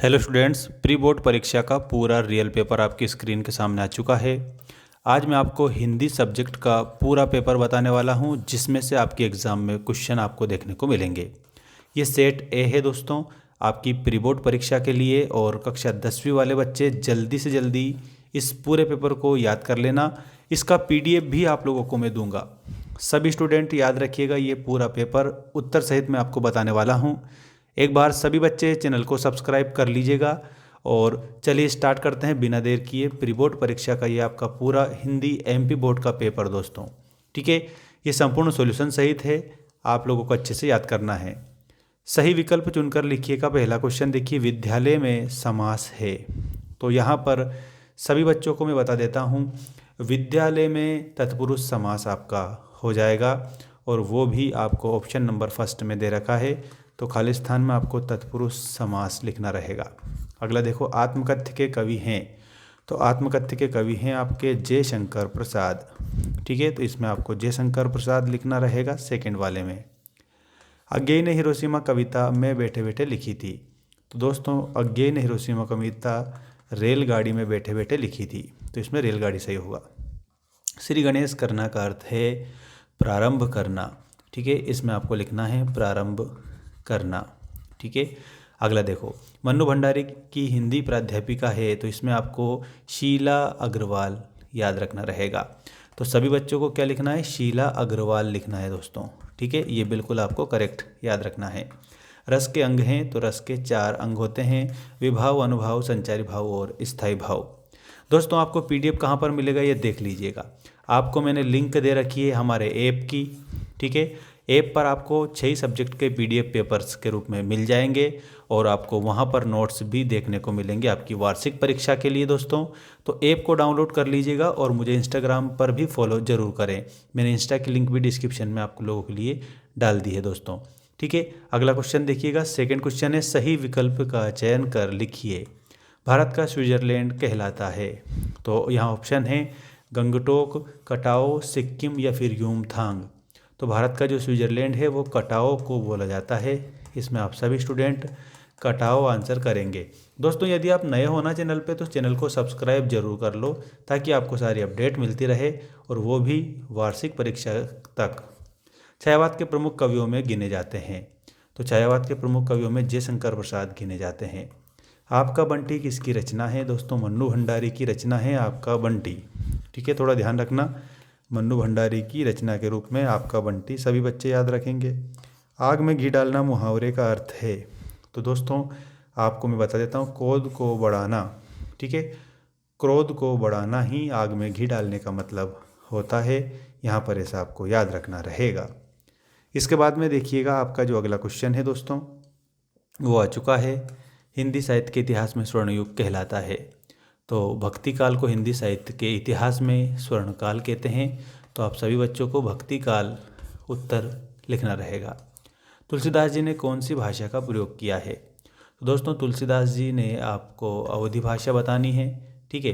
Hello students, pre board परीक्षा का पूरा रियल पेपर आपकी स्क्रीन के सामने आ चुका है। आज मैं आपको हिंदी सब्जेक्ट का पूरा पेपर बताने वाला हूं, जिसमें से आपके एग्ज़ाम में क्वेश्चन आपको देखने को मिलेंगे। ये सेट ए है दोस्तों, आपकी प्री बोर्ड परीक्षा के लिए। और कक्षा 10वीं वाले बच्चे जल्दी से जल्दी इस पूरे पेपर को याद कर लेना। इसका PDF भी आप लोगों को मैं दूंगा। सभी स्टूडेंट याद रखिएगा, ये पूरा पेपर उत्तर सहित मैं आपको बताने वाला हूँ। एक बार सभी बच्चे चैनल को सब्सक्राइब कर लीजिएगा। और चलिए स्टार्ट करते हैं बिना देर किए प्री बोर्ड परीक्षा का ये आपका पूरा हिंदी MP बोर्ड का पेपर दोस्तों। ठीक है, ये संपूर्ण सॉल्यूशन सहित है, आप लोगों को अच्छे से याद करना है। सही विकल्प चुनकर लिखिएगा। पहला क्वेश्चन देखिए, विद्यालय में समास है। तो यहाँ पर सभी बच्चों को मैं बता देता हूँ, विद्यालय में तत्पुरुष समास आपका हो जाएगा, और वो भी आपको ऑप्शन नंबर फर्स्ट में दे रखा है। तो खाली स्थान में आपको तत्पुरुष समास लिखना रहेगा। अगला देखो, आत्मकथ्य के कवि हैं। तो आत्मकथ्य के कवि हैं आपके जयशंकर प्रसाद। ठीक है, तो इसमें आपको जयशंकर प्रसाद लिखना रहेगा सेकंड वाले में। अज्ञेय ने हिरोशिमा कविता मैं बैठे बैठे लिखी थी। तो दोस्तों, अज्ञेय ने हिरोशिमा कविता रेलगाड़ी में बैठे बैठे लिखी थी, तो इसमें रेलगाड़ी सही होगा। श्री गणेश करना का अर्थ है प्रारंभ करना। ठीक है, इसमें आपको लिखना है प्रारंभ करना। ठीक है, अगला देखो, मन्नू भंडारी की हिंदी प्राध्यापिका है। तो इसमें आपको शीला अग्रवाल याद रखना रहेगा। तो सभी बच्चों को क्या लिखना है, शीला अग्रवाल लिखना है दोस्तों। ठीक है, ये बिल्कुल आपको करेक्ट याद रखना है। रस के अंग हैं, तो रस के 4 अंग होते हैं, विभाव, अनुभाव, संचारी भाव और स्थायी भाव। दोस्तों, आपको PDF कहाँ पर मिलेगा ये देख लीजिएगा। आपको मैंने लिंक दे रखी है हमारे ऐप की। ठीक है, ऐप पर आपको 6 सब्जेक्ट के PDF पेपर्स के रूप में मिल जाएंगे, और आपको वहाँ पर नोट्स भी देखने को मिलेंगे आपकी वार्षिक परीक्षा के लिए दोस्तों। तो ऐप को डाउनलोड कर लीजिएगा, और मुझे इंस्टाग्राम पर भी फॉलो ज़रूर करें। मैंने इंस्टा की लिंक भी डिस्क्रिप्शन में आप लोगों के लिए डाल दी है दोस्तों। ठीक है, अगला क्वेश्चन देखिएगा। सेकेंड क्वेश्चन है, सही विकल्प का चयन कर लिखिए। भारत का स्विट्जरलैंड कहलाता है। तो यहाँ ऑप्शन है गंगटोक, कटाओ, सिक्किम या फिर यूमथांग। तो भारत का जो स्विट्जरलैंड है वो कटाओ को बोला जाता है। इसमें आप सभी स्टूडेंट कटाओ आंसर करेंगे। दोस्तों, यदि आप नए हो ना चैनल पे, तो चैनल को सब्सक्राइब जरूर कर लो, ताकि आपको सारी अपडेट मिलती रहे, और वो भी वार्षिक परीक्षा तक। छायावाद के प्रमुख कवियों में गिने जाते हैं। तो छायावाद के प्रमुख कवियों में जयशंकर प्रसाद गिने जाते हैं। आपका बंटी किसकी रचना है? दोस्तों, मन्नू भंडारी की रचना है आपका बंटी। ठीक है, थोड़ा ध्यान रखना, मन्नू भंडारी की रचना के रूप में आपका बंटी सभी बच्चे याद रखेंगे। आग में घी डालना मुहावरे का अर्थ है। तो दोस्तों, आपको मैं बता देता हूँ, क्रोध को बढ़ाना। ठीक है, क्रोध को बढ़ाना ही आग में घी डालने का मतलब होता है। यहाँ पर ऐसा आपको याद रखना रहेगा। इसके बाद में देखिएगा, आपका जो अगला क्वेश्चन है दोस्तों, वो आ चुका है, हिंदी साहित्य के इतिहास में स्वर्ण युग कहलाता है। तो भक्ति काल को हिंदी साहित्य के इतिहास में स्वर्ण काल कहते हैं। तो आप सभी बच्चों को भक्ति काल उत्तर लिखना रहेगा। तुलसीदास जी ने कौन सी भाषा का प्रयोग किया है? तो दोस्तों, तुलसीदास जी ने आपको अवधी भाषा बतानी है। ठीक है,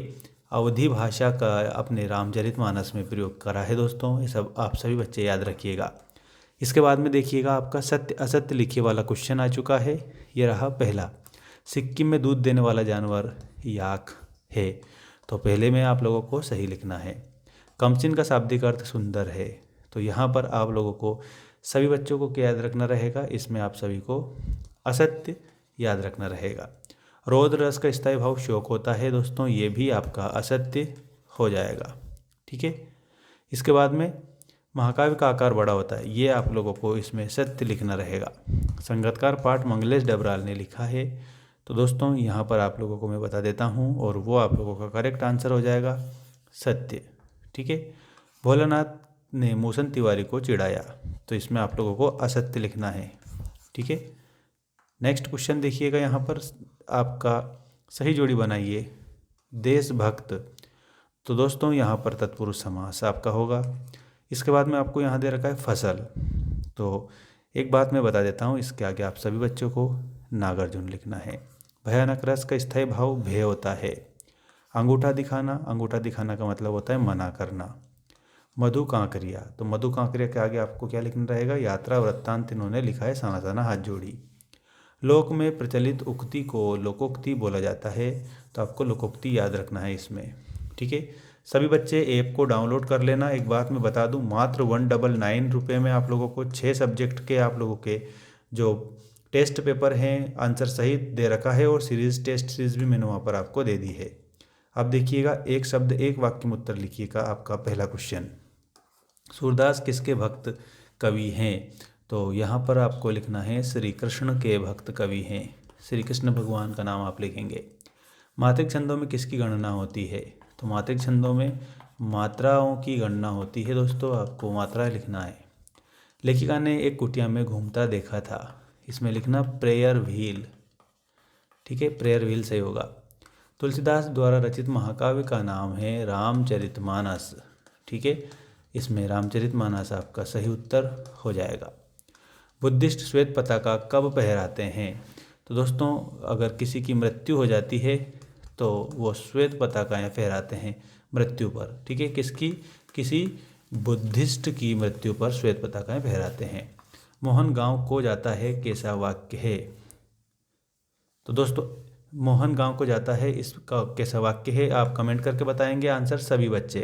अवधी भाषा का अपने रामचरितमानस में प्रयोग करा है दोस्तों। ये सब आप सभी बच्चे याद रखिएगा। इसके बाद में देखिएगा, आपका सत्य असत्य लिखिए वाला क्वेश्चन आ चुका है। ये रहा पहला, सिक्किम में दूध देने वाला जानवर याक है। तो पहले में आप लोगों को सही लिखना है। कमसिन का शाब्दिक अर्थ सुंदर है। तो यहाँ पर आप लोगों को सभी बच्चों को क्या याद रखना रहेगा, इसमें आप सभी को असत्य याद रखना रहेगा। रौद्र रस का स्थायी भाव शोक होता है। दोस्तों, ये भी आपका असत्य हो जाएगा। ठीक है, इसके बाद में महाकाव्य का आकार बड़ा होता है, ये आप लोगों को इसमें सत्य लिखना रहेगा। संगतकार पाठ मंगलेश डबराल ने लिखा है। तो दोस्तों, यहाँ पर आप लोगों को मैं बता देता हूँ, और वो आप लोगों का करेक्ट आंसर हो जाएगा सत्य। ठीक है, भोलानाथ ने मूसन तिवारी को चिढ़ाया। तो इसमें आप लोगों को असत्य लिखना है। ठीक है, नेक्स्ट क्वेश्चन देखिएगा, यहाँ पर आपका सही जोड़ी बनाइए, देशभक्त। तो दोस्तों, यहाँ पर तत्पुरुष समास आपका होगा। इसके बाद में आपको यहाँ दे रखा है फसल। तो एक बात मैं बता देता हूँ, इसके आगे आप सभी बच्चों को नागार्जुन लिखना है। भयानक रस का स्थायी भाव भय होता है। अंगूठा दिखाना, अंगूठा दिखाना का मतलब होता है मना करना। मधु कांकरिया, तो मधु कांकरिया के आगे आपको क्या लिखना रहेगा, यात्रा वृत्तांत इन्होंने लिखा है साना साना हाथ जोड़ी। लोक में प्रचलित उक्ति को लोकोक्ति बोला जाता है, तो आपको लोकोक्ति याद रखना है इसमें। ठीक है, सभी बच्चे ऐप को डाउनलोड कर लेना। एक बात मैं बता दूं, मात्र 199 रुपये में आप लोगों को 6 सब्जेक्ट के आप लोगों के जो टेस्ट पेपर हैं आंसर सहित दे रखा है, और सीरीज टेस्ट सीरीज भी मैंने वहाँ पर आपको दे दी है। अब देखिएगा, एक शब्द एक वाक्य में उत्तर लिखिएगा। आपका पहला क्वेश्चन, सूरदास किसके भक्त कवि हैं? तो यहाँ पर आपको लिखना है श्री कृष्ण के भक्त कवि हैं। श्री कृष्ण भगवान का नाम आप लिखेंगे। मात्रिक छंदों में किसकी गणना होती है? तो मात्रिक छंदों में मात्राओं की गणना होती है दोस्तों, आपको मात्रा लिखना है। लेखिका ने एक कुटिया में घूमता देखा था, इसमें लिखना प्रेयर व्हील। ठीक है, प्रेयर व्हील सही होगा। तुलसीदास द्वारा रचित महाकाव्य का नाम है रामचरितमानस। ठीक है, इसमें रामचरितमानस आपका सही उत्तर हो जाएगा। बुद्धिस्ट श्वेत पताका कब फहराते हैं? तो दोस्तों, अगर किसी की मृत्यु हो जाती है तो वो श्वेत पताकाएँ फहराते हैं मृत्यु पर। ठीक है, किसकी? किसी बुद्धिस्ट की मृत्यु पर श्वेत पताकाएँ फहराते हैं। मोहन गांव को जाता है कैसा वाक्य है? तो दोस्तों, मोहन गांव को जाता है इसका कैसा वाक्य है? आप कमेंट करके बताएंगे आंसर सभी बच्चे।